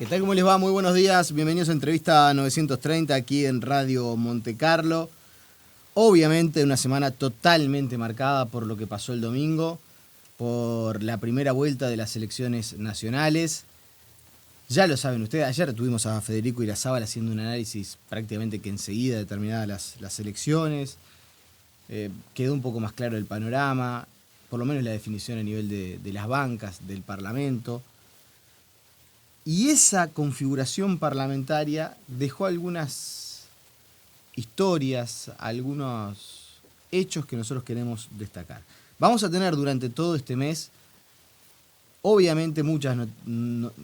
¿Qué tal? ¿Cómo les va? Muy buenos días. Bienvenidos a Entrevista 930 aquí en Radio Monte Carlo. Obviamente una semana totalmente marcada por lo que pasó el domingo, por la primera vuelta de las elecciones nacionales. Ya lo saben ustedes, ayer tuvimos a Federico Irazábal haciendo un análisis prácticamente que enseguida determinadas las elecciones. Quedó un poco más claro el panorama, por lo menos la definición a nivel de las bancas, del Parlamento. Y esa configuración parlamentaria dejó algunas historias, algunos hechos que nosotros queremos destacar. Vamos a tener durante todo este mes, obviamente, muchas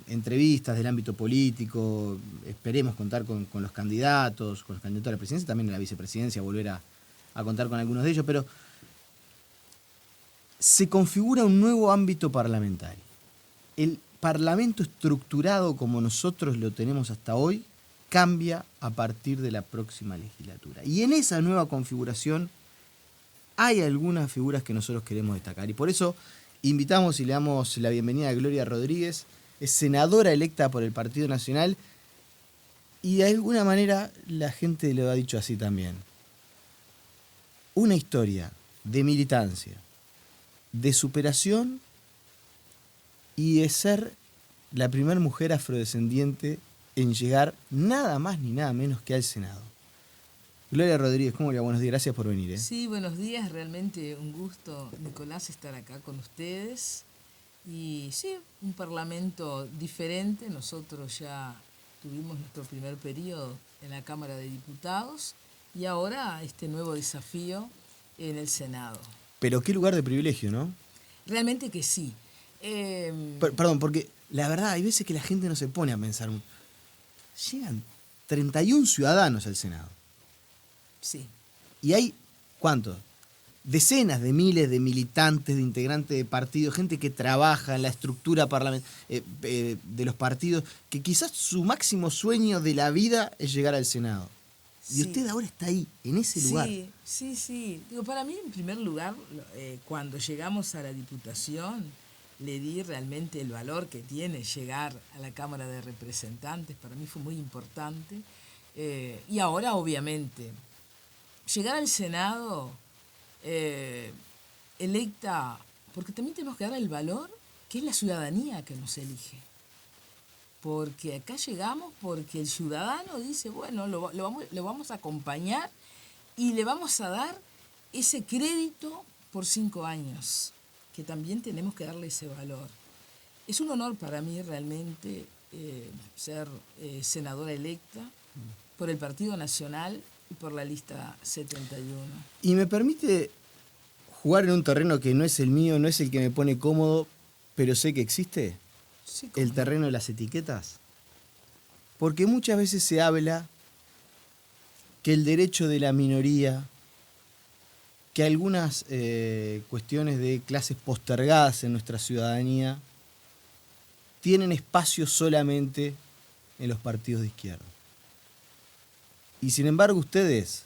entrevistas del ámbito político. Esperemos contar con los candidatos a la presidencia, también a la vicepresidencia, volver a contar con algunos de ellos, pero se configura un nuevo ámbito parlamentario. El Parlamento estructurado como nosotros lo tenemos hasta hoy cambia a partir de la próxima legislatura. Y en esa nueva configuración hay algunas figuras que nosotros queremos destacar. Y por eso invitamos y le damos la bienvenida a Gloria Rodríguez, es senadora electa por el Partido Nacional, y de alguna manera la gente lo ha dicho así también. Una historia de militancia, de superación y de ser la primera mujer afrodescendiente en llegar nada más ni nada menos que al Senado. Gloria Rodríguez, ¿cómo le va? Buenos días, gracias por venir. Sí, buenos días, realmente un gusto, Nicolás, estar acá con ustedes. Y sí, un parlamento diferente. Nosotros ya tuvimos nuestro primer periodo en la Cámara de Diputados y ahora este nuevo desafío en el Senado. Pero qué lugar de privilegio, ¿no? Realmente que sí. Perdón, porque la verdad hay veces que la gente no se pone a pensar. Llegan 31 ciudadanos al Senado. Sí. Y hay, ¿cuántos? Decenas de miles de militantes, de integrantes de partidos, gente que trabaja en la estructura de los partidos, que quizás su máximo sueño de la vida es llegar al Senado. Y Sí. usted ahora está ahí, en ese lugar. Sí. Digo, para mí, en primer lugar, cuando llegamos a la Diputación, le di realmente el valor que tiene llegar a la Cámara de Representantes. Para mí fue muy importante. Y ahora, obviamente, llegar al Senado electa, porque también tenemos que dar el valor que es la ciudadanía que nos elige. Porque acá llegamos porque el ciudadano dice, bueno, lo vamos a acompañar y le vamos a dar ese crédito por 5 años, que también tenemos que darle ese valor. Es un honor para mí realmente ser senadora electa por el Partido Nacional y por la lista 71. Y me permite jugar en un terreno que no es el mío, no es el que me pone cómodo, pero sé que existe. Sí, El terreno de las etiquetas. Porque muchas veces se habla que el derecho de la minoría, que algunas cuestiones de clases postergadas en nuestra ciudadanía tienen espacio solamente en los partidos de izquierda. Y sin embargo ustedes,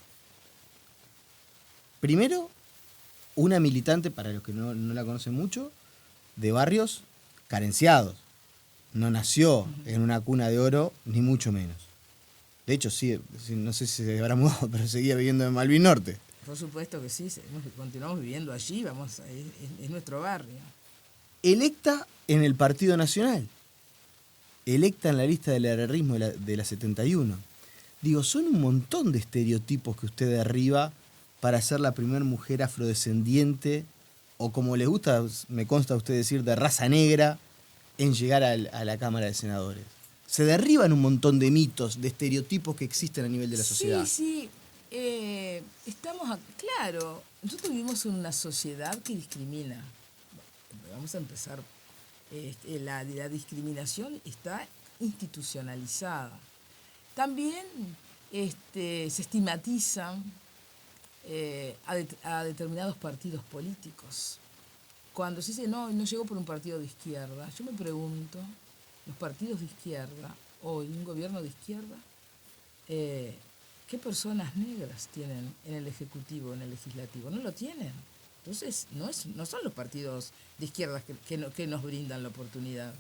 primero, una militante, para los que no la conocen mucho, de barrios carenciados. No nació en una cuna de oro, ni mucho menos. De hecho, sí, no sé si se habrá mudado, pero seguía viviendo en Malvin Norte. Por supuesto que sí, continuamos viviendo allí, es nuestro barrio. Electa en el Partido Nacional. Electa en la lista del herrerismo de la 71. Digo, son un montón de estereotipos que usted derriba para ser la primera mujer afrodescendiente, o como le gusta, me consta a usted decir, de raza negra, en llegar a la Cámara de Senadores. Se derriban un montón de mitos, de estereotipos que existen a nivel de la sociedad. Sí, claro, nosotros vivimos en una sociedad que discrimina. Vamos a empezar. La discriminación está institucionalizada. También se estigmatizan a determinados partidos políticos. Cuando se dice, no llegó por un partido de izquierda, yo me pregunto, los partidos de izquierda, hoy un gobierno de izquierda, ¿qué personas negras tienen en el Ejecutivo, en el Legislativo? No lo tienen. Entonces, no son los partidos de izquierda que nos brindan la oportunidad.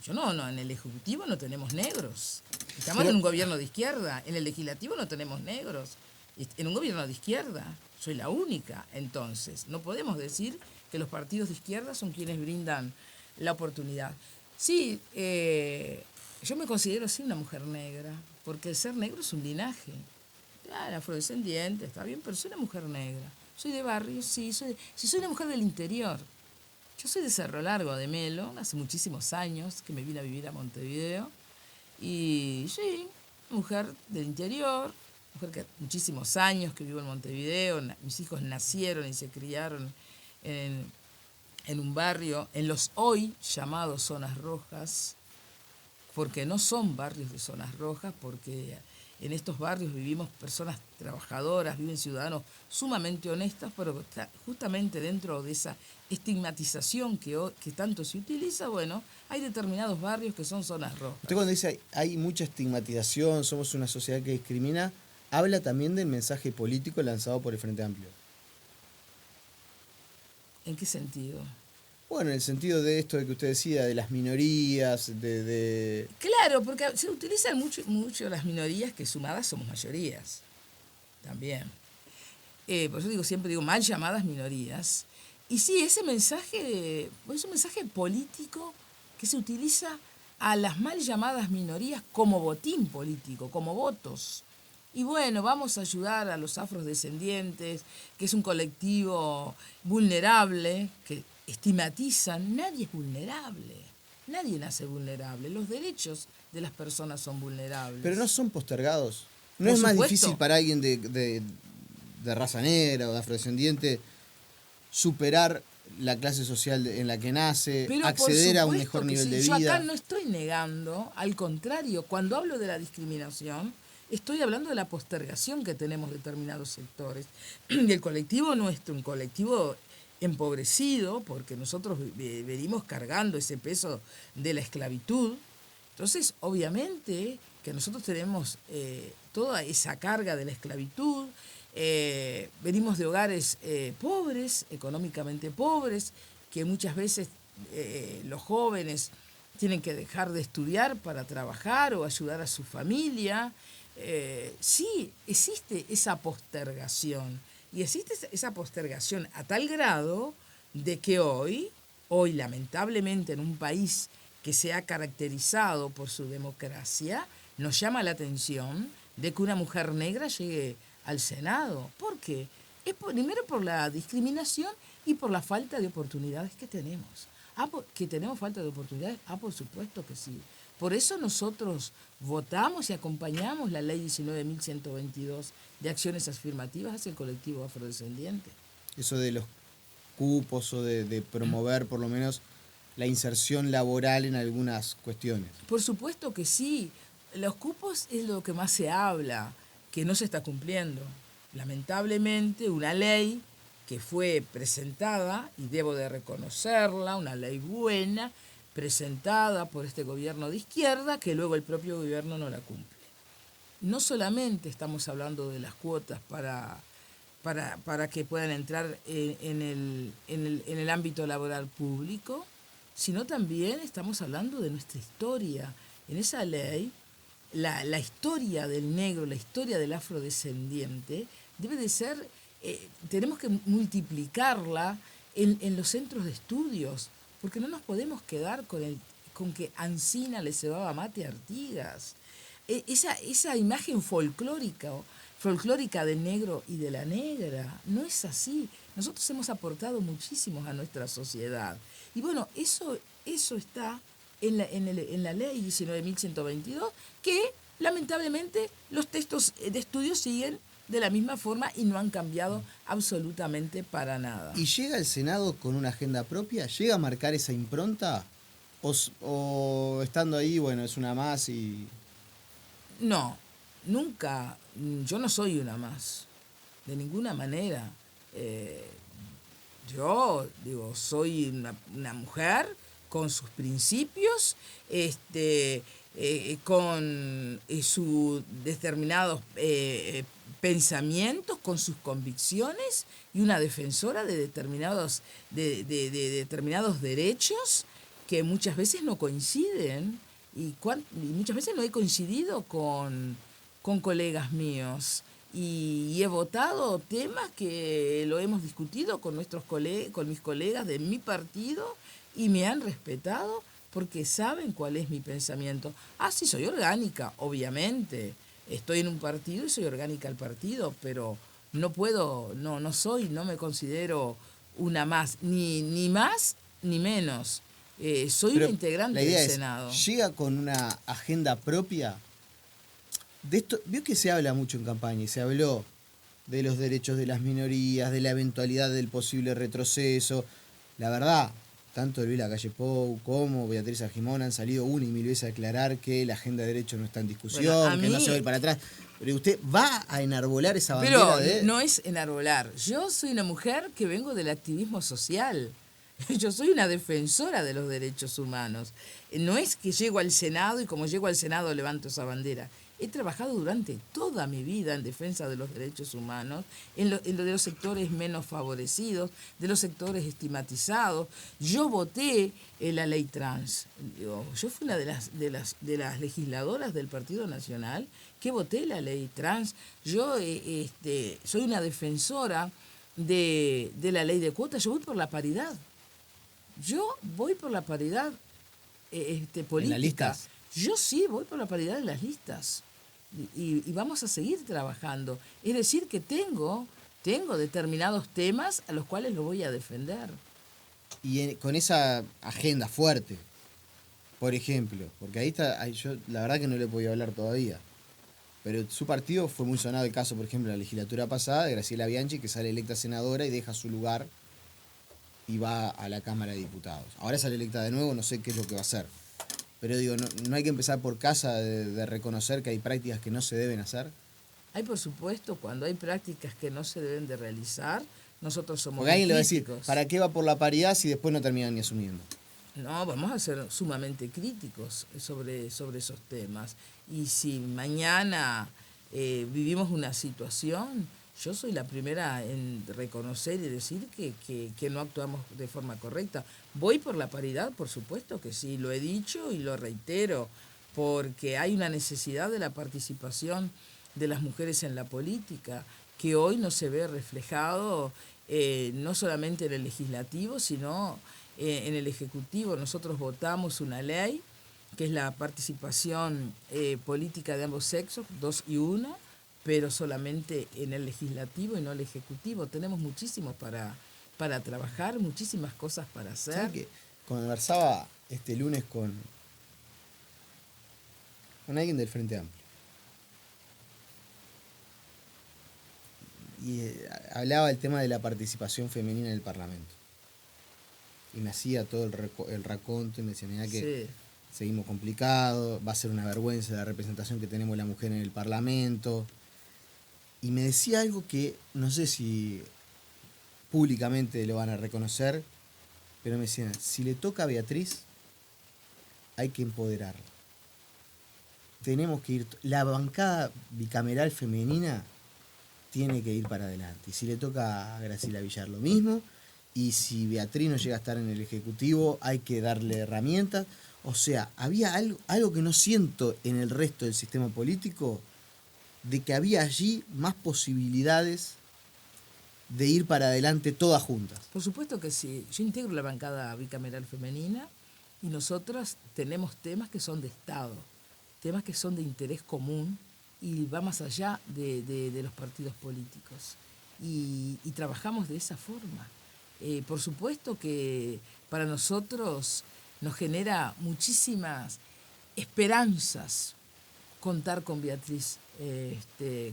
No, en el Ejecutivo no tenemos negros. Estamos Pero- en un gobierno de izquierda. En el Legislativo no tenemos negros. En un gobierno de izquierda. Soy la única. Entonces, no podemos decir que los partidos de izquierda son quienes brindan la oportunidad. Sí, yo me considero así una mujer negra, porque el ser negro es un linaje. Claro, afrodescendiente, está bien, pero soy una mujer negra. Soy de barrio, sí, soy una mujer del interior. Yo soy de Cerro Largo, de Melo, hace muchísimos años que me vine a vivir a Montevideo. Y sí, mujer del interior, mujer que muchísimos años que vivo en Montevideo. Mis hijos nacieron y se criaron en, en un barrio, en los hoy llamados zonas rojas, porque no son barrios de zonas rojas, porque en estos barrios vivimos personas trabajadoras, viven ciudadanos sumamente honestos, pero justamente dentro de esa estigmatización que tanto se utiliza, bueno, hay determinados barrios que son zonas rojas. Usted cuando dice hay mucha estigmatización, somos una sociedad que discrimina, habla también del mensaje político lanzado por el Frente Amplio. ¿En qué sentido? Bueno, en el sentido de esto de que usted decía, de las minorías, de... Claro, porque se utilizan mucho las minorías que sumadas somos mayorías. También. Por eso siempre digo mal llamadas minorías. Y sí, ese mensaje es un mensaje político que se utiliza a las mal llamadas minorías como botín político, como votos. Y bueno, vamos a ayudar a los afrodescendientes, que es un colectivo vulnerable, que estigmatizan. Nadie es vulnerable, nadie nace vulnerable. Los derechos de las personas son vulnerables. Pero no son postergados. ¿No Por es más supuesto. difícil para alguien de raza negra o de afrodescendiente superar la clase social en la que nace, Pero acceder a un por mejor supuesto que nivel sí. de Yo vida? acá no estoy negando, al contrario, cuando hablo de la discriminación, estoy hablando de la postergación que tenemos determinados sectores. Y el colectivo nuestro, un colectivo empobrecido, porque nosotros venimos cargando ese peso de la esclavitud. Entonces, obviamente que nosotros tenemos toda esa carga de la esclavitud, venimos de hogares pobres, económicamente pobres, que muchas veces los jóvenes tienen que dejar de estudiar para trabajar o ayudar a su familia. Sí, existe esa postergación. Y existe esa postergación a tal grado de que hoy lamentablemente en un país que se ha caracterizado por su democracia, nos llama la atención de que una mujer negra llegue al Senado. ¿Por qué? Es primero por la discriminación y por la falta de oportunidades que tenemos. ¿Que tenemos falta de oportunidades? Por supuesto que sí. Por eso nosotros votamos y acompañamos la ley 19.122 de acciones afirmativas hacia el colectivo afrodescendiente. Eso de los cupos o de promover por lo menos la inserción laboral en algunas cuestiones. Por supuesto que sí. Los cupos es lo que más se habla, que no se está cumpliendo. Lamentablemente, una ley que fue presentada, y debo de reconocerla, una ley buena, presentada por este gobierno de izquierda, que luego el propio gobierno no la cumple. No solamente estamos hablando de las cuotas para que puedan entrar en el ámbito laboral público, sino también estamos hablando de nuestra historia. En esa ley, la historia del negro, la historia del afrodescendiente, debe de ser, tenemos que multiplicarla en los centros de estudios, porque no nos podemos quedar con que Ancina le cebaba mate a Artigas. Esa imagen folclórica del negro y de la negra, no es así. Nosotros hemos aportado muchísimo a nuestra sociedad. Y bueno, eso está en la ley 19.122, que lamentablemente los textos de estudio siguen de la misma forma y no han cambiado absolutamente para nada. ¿Y llega el Senado con una agenda propia? ¿Llega a marcar esa impronta? ¿O estando ahí, bueno, es una más y...? No, nunca. Yo no soy una más, de ninguna manera. Yo, digo, soy una mujer con sus principios, con sus determinados pensamientos, con sus convicciones, y una defensora de determinados derechos que muchas veces no coinciden y muchas veces no he coincidido con colegas míos y he votado temas que lo hemos discutido con con mis colegas de mi partido y me han respetado porque saben cuál es mi pensamiento. Ah, sí, soy orgánica, obviamente. Estoy en un partido y soy orgánica al partido, pero no puedo, no me considero una más, ni más ni menos. Soy Pero una integrante la idea del es, Senado. llega con una agenda propia. De esto, vio que se habla mucho en campaña y se habló de los derechos de las minorías, de la eventualidad del posible retroceso. La verdad, tanto Luis Lacalle Pou como Beatriz Argimón han salido una y mil veces a aclarar que la agenda de derechos no está en discusión, Bueno, a que no mí, se va a ir para atrás. Pero usted va a enarbolar esa pero bandera de... no es enarbolar. Yo soy una mujer que vengo del activismo social. Yo soy una defensora de los derechos humanos. No es que llego al Senado y como llego al Senado levanto esa bandera. He trabajado durante toda mi vida en defensa de los derechos humanos, en lo de los sectores menos favorecidos, de los sectores estigmatizados. Yo voté la ley trans. Yo fui una de las legisladoras del Partido Nacional que voté la ley trans. Yo soy una defensora de la ley de cuotas. Yo voy por la paridad. Yo voy por la paridad política. ¿En las listas? Yo sí voy por la paridad en las listas. Y vamos a seguir trabajando. Es decir, que tengo determinados temas a los cuales lo voy a defender. Y con esa agenda fuerte, por ejemplo, porque ahí está, yo la verdad que no le podía hablar todavía, pero su partido fue muy sonado el caso, por ejemplo, en la legislatura pasada de Graciela Bianchi, que sale electa senadora y deja su lugar y va a la Cámara de Diputados. Ahora sale electa de nuevo, no sé qué es lo que va a hacer. Pero digo, no hay que empezar por casa de reconocer que hay prácticas que no se deben hacer. Hay, por supuesto, cuando hay prácticas que no se deben de realizar, nosotros somos Porque alguien le va a decir, críticos. ¿para qué va por la paridad si después no terminan ni asumiendo? No, vamos a ser sumamente críticos sobre esos temas. Y si mañana vivimos una situación, yo soy la primera en reconocer y decir que no actuamos de forma correcta. ¿Voy por la paridad? Por supuesto que sí, lo he dicho y lo reitero, porque hay una necesidad de la participación de las mujeres en la política, que hoy no se ve reflejado no solamente en el legislativo, sino en el ejecutivo. Nosotros votamos una ley que es la participación política de ambos sexos, 2 y 1, pero solamente en el legislativo y no el ejecutivo. Tenemos muchísimo para trabajar, muchísimas cosas para hacer. ¿Sabe que conversaba este lunes con alguien del Frente Amplio? Y hablaba del tema de la participación femenina en el Parlamento. Y me hacía todo el raconto y me decía, mirá que seguimos complicados, va a ser una vergüenza la representación que tenemos la mujer en el Parlamento. Y me decía algo que no sé si públicamente lo van a reconocer, pero me decía, si le toca a Beatriz, hay que empoderarla. Tenemos que ir, la bancada bicameral femenina tiene que ir para adelante. Y si le toca a Graciela Villar, lo mismo. Y si Beatriz no llega a estar en el Ejecutivo, hay que darle herramientas. O sea, había algo que no siento en el resto del sistema político, de que había allí más posibilidades de ir para adelante todas juntas. Por supuesto que sí. Yo integro la bancada bicameral femenina y nosotras tenemos temas que son de Estado, temas que son de interés común y va más allá de los partidos políticos. Y trabajamos de esa forma. Por supuesto que para nosotros nos genera muchísimas esperanzas contar con Beatriz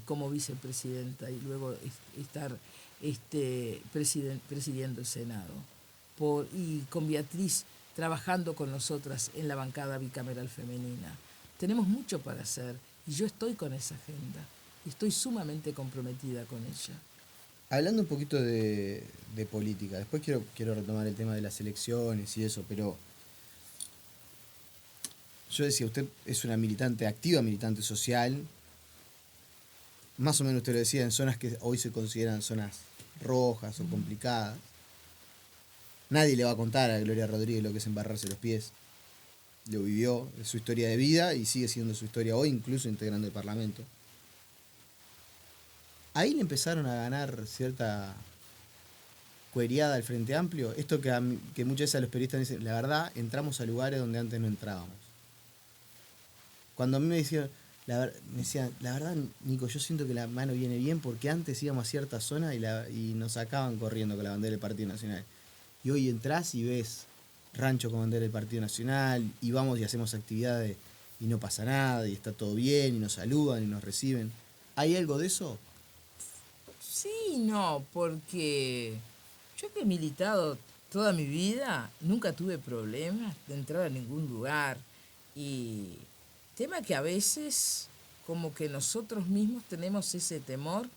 como vicepresidenta y luego estar presidiendo el Senado. Y con Beatriz trabajando con nosotras en la bancada bicameral femenina. Tenemos mucho para hacer y yo estoy con esa agenda y estoy sumamente comprometida con ella. Hablando un poquito de política, después quiero retomar el tema de las elecciones y eso, pero yo decía, usted es una militante activa, militante social, más o menos usted lo decía, en zonas que hoy se consideran zonas rojas o complicadas. Nadie le va a contar a Gloria Rodríguez lo que es embarrarse los pies. Lo vivió, es su historia de vida y sigue siendo su historia hoy, incluso integrando el Parlamento. Ahí le empezaron a ganar cierta cueriada al Frente Amplio. Esto que muchas veces a los periodistas dicen, la verdad, entramos a lugares donde antes no entrábamos. Cuando a mí me decían, la verdad, Nico, yo siento que la mano viene bien porque antes íbamos a cierta zona y nos sacaban corriendo con la bandera del Partido Nacional. Y hoy entrás y ves rancho con bandera del Partido Nacional y vamos y hacemos actividades y no pasa nada y está todo bien y nos saludan y nos reciben. ¿Hay algo de eso? Sí, no, porque yo que he militado toda mi vida, nunca tuve problemas de entrar a ningún lugar. Y tema que a veces como que nosotros mismos tenemos ese temor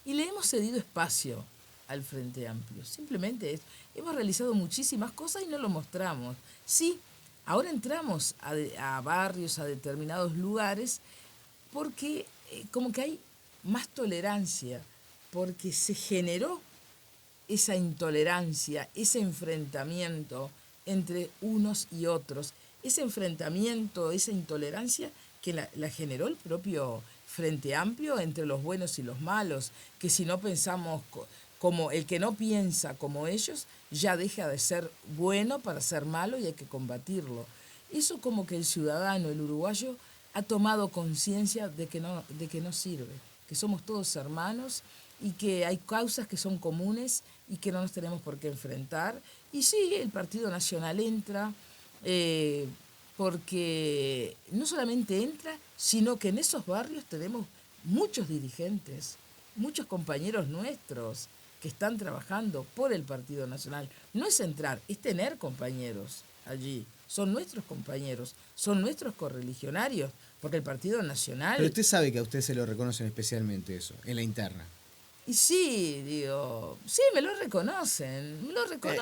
y le hemos cedido espacio al Frente Amplio. Simplemente hemos realizado muchísimas cosas y no lo mostramos. Sí, ahora entramos a barrios, a determinados lugares, porque como que hay más tolerancia, porque se generó esa intolerancia, ese enfrentamiento entre unos y otros, ese enfrentamiento, esa intolerancia que la generó el propio Frente Amplio entre los buenos y los malos, que si no pensamos como el que no piensa como ellos, ya deja de ser bueno para ser malo y hay que combatirlo. Eso como que el ciudadano, el uruguayo, ha tomado conciencia de que no sirve, que somos todos hermanos y que hay causas que son comunes y que no nos tenemos por qué enfrentar. Y sí, el Partido Nacional entra, porque no solamente entra, sino que en esos barrios tenemos muchos dirigentes, muchos compañeros nuestros que están trabajando por el Partido Nacional. No es entrar, es tener compañeros allí. Son nuestros compañeros, son nuestros correligionarios, porque el Partido Nacional... Pero usted sabe que a usted se lo reconocen especialmente eso, en la interna. Y sí, digo, sí, me lo reconocen porque...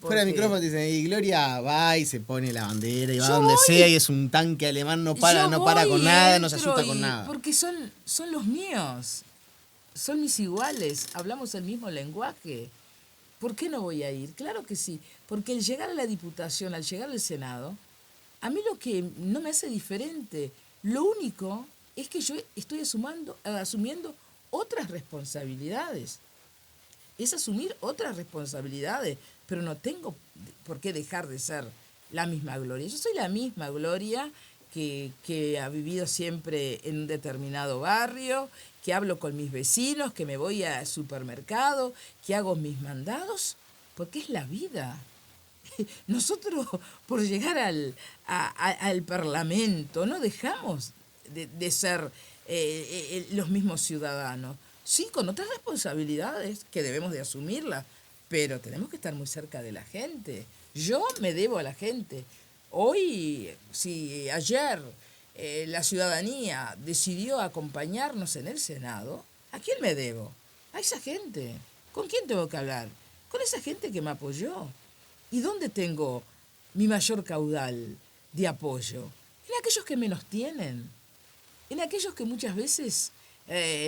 Fuera de micrófono dicen, y Gloria va y se pone la bandera y va Yo donde voy, sea y es un tanque alemán, no para con nada, no se asusta con nada. Porque son los míos, son mis iguales, hablamos el mismo lenguaje. ¿Por qué no voy a ir? Claro que sí, porque al llegar a la Diputación, al llegar al Senado, a mí lo que no me hace diferente, lo único es que yo estoy asumiendo otras responsabilidades. Es asumir otras responsabilidades, pero no tengo por qué dejar de ser la misma Gloria. Yo soy la misma Gloria que ha vivido siempre en un determinado barrio, que hablo con mis vecinos, que me voy al supermercado, que hago mis mandados, porque es la vida. Nosotros, por llegar al Parlamento, no dejamos de ser los mismos ciudadanos. Sí, con otras responsabilidades que debemos de asumirlas, pero tenemos que estar muy cerca de la gente. Yo me debo a la gente. Hoy, si ayer la ciudadanía decidió acompañarnos en el Senado, ¿a quién me debo? A esa gente. ¿Con quién tengo que hablar? Con esa gente que me apoyó. ¿Y dónde tengo mi mayor caudal de apoyo? En aquellos que menos tienen, en aquellos que muchas veces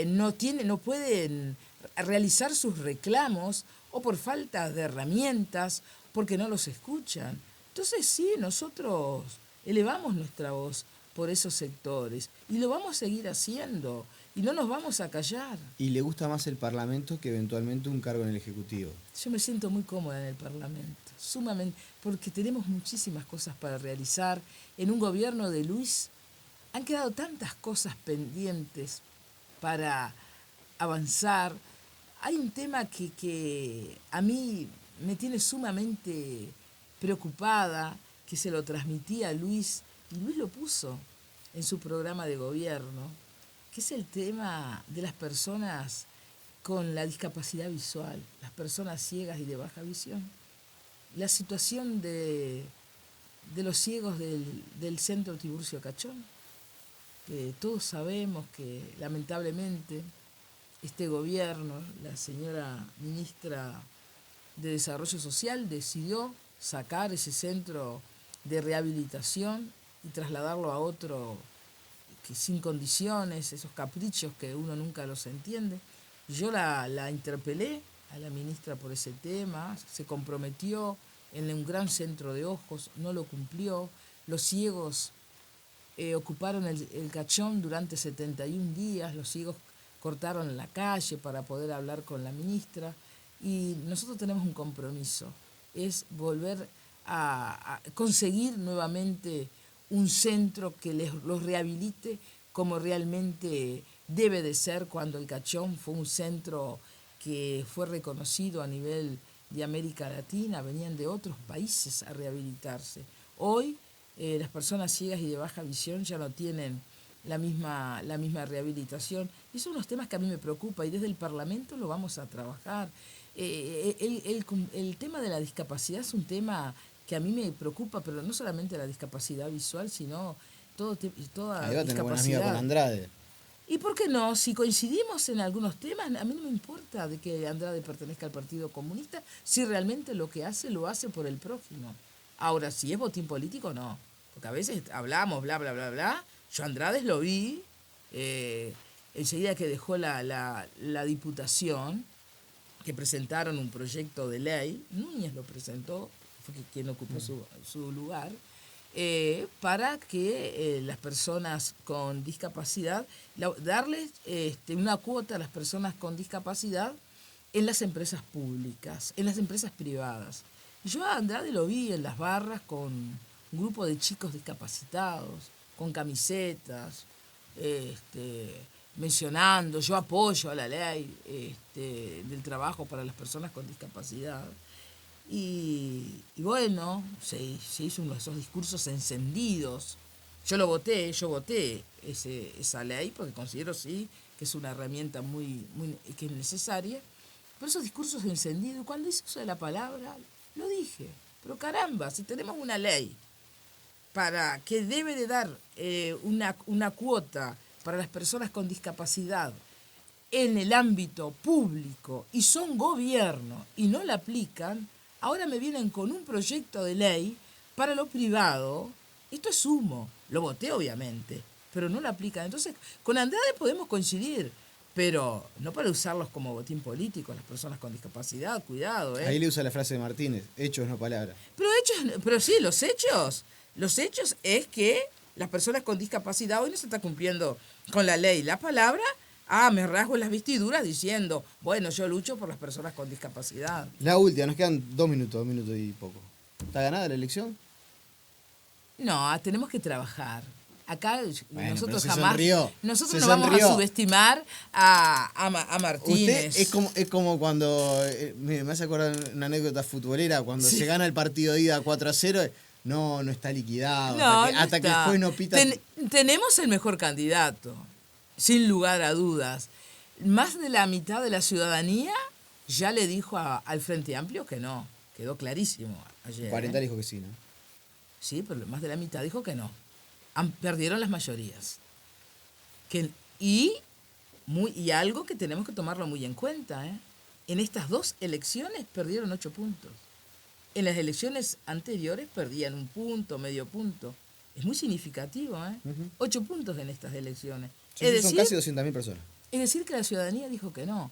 no pueden realizar sus reclamos o por falta de herramientas, porque no los escuchan. Entonces sí, nosotros elevamos nuestra voz por esos sectores y lo vamos a seguir haciendo y no nos vamos a callar. ¿Y le gusta más el Parlamento que eventualmente un cargo en el Ejecutivo? Yo me siento muy cómoda en el Parlamento, sumamente, porque tenemos muchísimas cosas para realizar. En un gobierno de Luis han quedado tantas cosas pendientes para avanzar. Hay un tema que a mí me tiene sumamente preocupada, que se lo transmití a Luis, y Luis lo puso en su programa de gobierno, que es el tema de las personas con la discapacidad visual, las personas ciegas y de baja visión. La situación de los ciegos del centro Tiburcio Cachón, que todos sabemos que lamentablemente este gobierno, la señora ministra de Desarrollo Social, decidió sacar ese centro de rehabilitación y trasladarlo a otro que sin condiciones, esos caprichos que uno nunca los entiende. Yo la interpelé a la ministra por ese tema, se comprometió en un gran centro de ojos, no lo cumplió. Los ciegos ocuparon el Cachón durante 71 días, los ciegos cortaron la calle para poder hablar con la ministra, y nosotros tenemos un compromiso, es volver a conseguir nuevamente un centro que los rehabilite como realmente debe de ser, cuando el Cachón fue un centro que fue reconocido a nivel de América Latina, venían de otros países a rehabilitarse. Hoy las personas ciegas y de baja visión ya no tienen la misma rehabilitación. Y son unos temas que a mí me preocupan, y desde el Parlamento lo vamos a trabajar. El tema de la discapacidad es un tema que a mí me preocupa, pero no solamente la discapacidad visual, sino toda Ahí va a tener buena amiga discapacidad. con Andrade. ¿Y por qué no? Si coincidimos en algunos temas, a mí no me importa de que Andrade pertenezca al Partido Comunista, si realmente lo que hace, lo hace por el prójimo. Ahora, si es botín político, no. Porque a veces hablamos, bla, bla, bla, bla. Yo a Andrade lo vi, enseguida que dejó la diputación, que presentaron un proyecto de ley, Núñez lo presentó, fue quien ocupó su lugar, para que las personas con discapacidad, darles una cuota a las personas con discapacidad en las empresas públicas, en las empresas privadas. Yo a Andrade lo vi en las barras con un grupo de chicos discapacitados, con camisetas, mencionando, yo apoyo a la ley del trabajo para las personas con discapacidad. Y bueno, se hizo uno de esos discursos encendidos. Yo voté esa ley, porque considero sí que es una herramienta que es necesaria. Pero esos discursos encendidos, cuando hice uso de la palabra, lo dije. Pero caramba, si tenemos una ley para que debe de dar una cuota para las personas con discapacidad en el ámbito público, y son gobierno y no la aplican, ahora me vienen con un proyecto de ley para lo privado. Esto es humo. Lo voté, obviamente, pero no lo aplican. Entonces, con Andrade podemos coincidir, pero no para usarlos como botín político, las personas con discapacidad, cuidado, Ahí le usa la frase de Martínez, hechos no palabras. Pero sí, los hechos es que las personas con discapacidad hoy no se está cumpliendo con la ley. La palabra, me rasgo las vestiduras diciendo, bueno, yo lucho por las personas con discapacidad. La última, nos quedan 2 minutos y poco. ¿Está ganada la elección? No, tenemos que trabajar. Acá nosotros jamás. Nosotros no vamos a subestimar a Martínez. Usted es como cuando, me hace acordar una anécdota futbolera, cuando se gana el partido de ida 4-0, no está liquidado. No, hasta que después no pita. Tenemos el mejor candidato, sin lugar a dudas. Más de la mitad de la ciudadanía ya le dijo al Frente Amplio que no. Quedó clarísimo ayer. 40 dijo que sí, ¿no? Sí, pero más de la mitad dijo que no. Perdieron las mayorías. Y algo que tenemos que tomarlo muy en cuenta, en estas 2 elecciones perdieron 8 puntos. En las elecciones anteriores perdían 1 punto, medio punto. Es muy significativo, 8 puntos en estas elecciones. Sí, son casi 200.000 personas. Es decir, que la ciudadanía dijo que no.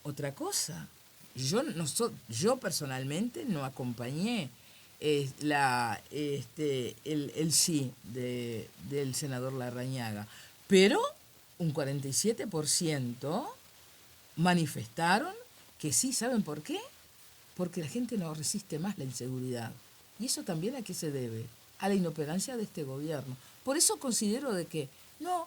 Otra cosa, yo personalmente no acompañé el sí del senador Larrañaga, pero un 47% manifestaron que sí. ¿Saben por qué? Porque la gente no resiste más la inseguridad. ¿Y eso también a qué se debe? A la inoperancia de este gobierno. Por eso considero de que no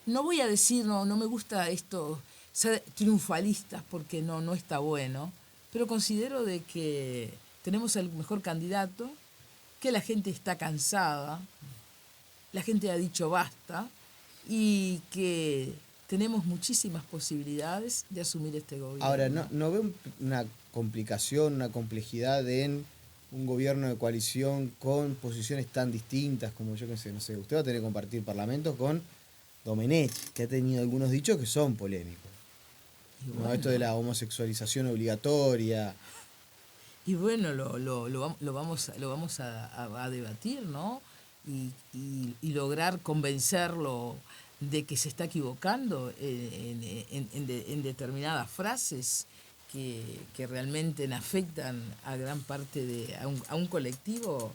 voy a decir, no me gusta esto, ser triunfalistas, porque no está bueno, pero considero de que tenemos el mejor candidato, que la gente está cansada, la gente ha dicho basta, y que tenemos muchísimas posibilidades de asumir este gobierno. Ahora, ¿no ve una complicación, una complejidad en un gobierno de coalición con posiciones tan distintas como yo que sé, no sé, usted va a tener que compartir parlamento con Domenech, que ha tenido algunos dichos que son polémicos? Bueno, esto de la homosexualización obligatoria. Y bueno, lo vamos a debatir, ¿no? Y lograr convencerlo de que se está equivocando en determinadas frases que realmente afectan a gran parte a un colectivo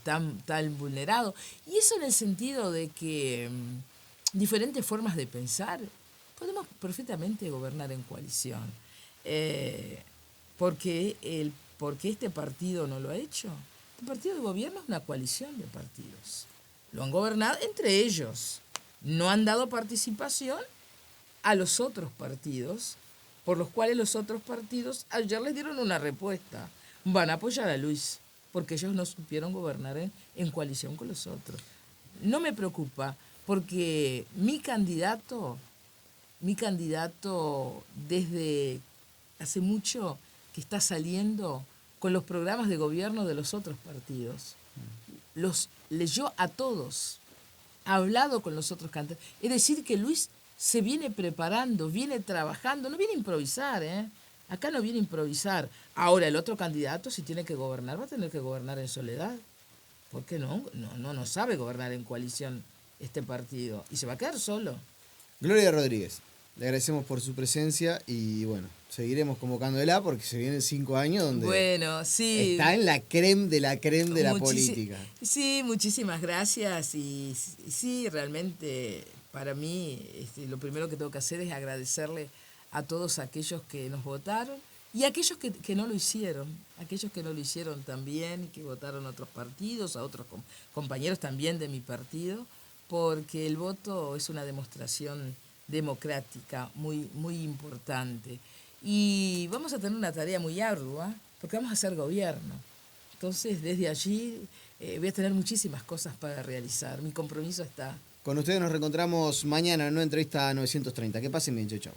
tan vulnerado. Y eso en el sentido de que diferentes formas de pensar, podemos perfectamente gobernar en coalición. Porque este partido no lo ha hecho. El partido de gobierno es una coalición de partidos. Lo han gobernado entre ellos. No han dado participación a los otros partidos, por los cuales los otros partidos ayer les dieron una respuesta. Van a apoyar a Luis, porque ellos no supieron gobernar en coalición con los otros. No me preocupa, porque mi candidato desde hace mucho que está saliendo con los programas de gobierno de los otros partidos. Los leyó a todos, ha hablado con los otros candidatos. Es decir, que Luis se viene preparando, viene trabajando, no viene a improvisar, ¿eh? Acá no viene a improvisar. Ahora, el otro candidato, si tiene que gobernar, va a tener que gobernar en soledad. Porque no sabe gobernar en coalición este partido. Y se va a quedar solo. Gloria Rodríguez, le agradecemos por su presencia y bueno, seguiremos convocándola porque se vienen 5 años donde sí, está en la creme de la política. Sí, muchísimas gracias. Y sí, realmente para mí lo primero que tengo que hacer es agradecerle a todos aquellos que nos votaron y a aquellos que no lo hicieron, aquellos que no lo hicieron también y que votaron a otros partidos, a otros compañeros también de mi partido, porque el voto es una demostración democrática muy, muy importante. Y vamos a tener una tarea muy ardua, porque vamos a hacer gobierno. Entonces, desde allí voy a tener muchísimas cosas para realizar. Mi compromiso está. Con ustedes nos reencontramos mañana en una entrevista 930. Que pasen bien, chau.